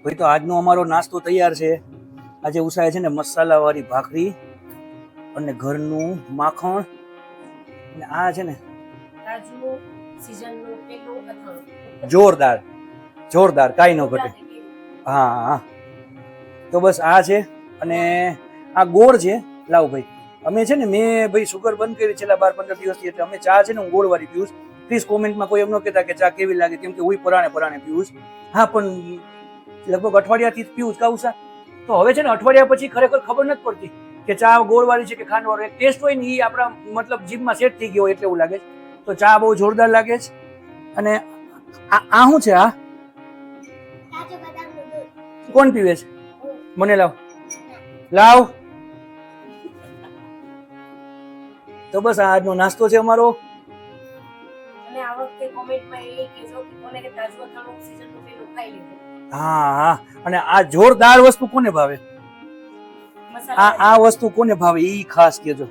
ભાઈ તો આજનો અમારો નાસ્તો તૈયાર છે. આજે ઉષાએ છે ને મસાલાવાળી ભાખરી અને ઘરનું માખણ અને આ છે ને જોરદાર જોરદાર કાંઈ ન ઘટે. હા હા તો બસ આ છે અને આ ગોળ છે. લાવ ભાઈ અમે છે ને મેં ભાઈ સુગર બંધ કરી છેલ્લા 12-15 દિવસથી, એટલે અમે ચા છે ને હું ગોળવાળી પીવું. પ્લીઝ કોમેન્ટમાં કોઈ એમ ન કહેતા કે ચા કેવી લાગે, કેમ કે હું પરાણે પીવું. હા પણ લગભગ અઠવાડિયાથી પીવું જ કાઉસા. તો હવે છે ને અઠવાડિયા પછી ખરેખર ખબર નથી પડતી કે ચા ગોળવાળી છે કે ખાંડવાળો. એક ટેસ્ટ હોય ને એ આપણા મતલબ જીભમાં સેટ થઈ ગયો હોય એટલે એવું લાગે છે. તો ચા બહુ જોરદાર લાગે છે. અને આ શું છે? આ કોણ પીવે છે? મને લાવ લાવ. તો બસ આ આજનો નાસ્તો છે અમારો. અને આ વખતે કોમેન્ટમાં એ કહેજો કે કોને કે તાજુ અથાણું સીઝનનું પેલું ખાઈ લીધું. હા હા અને આ જોરદાર વસ્તુ કોને ભાવે? આ વસ્તુ કોને ભાવે ઈ ખાસ કહેજો.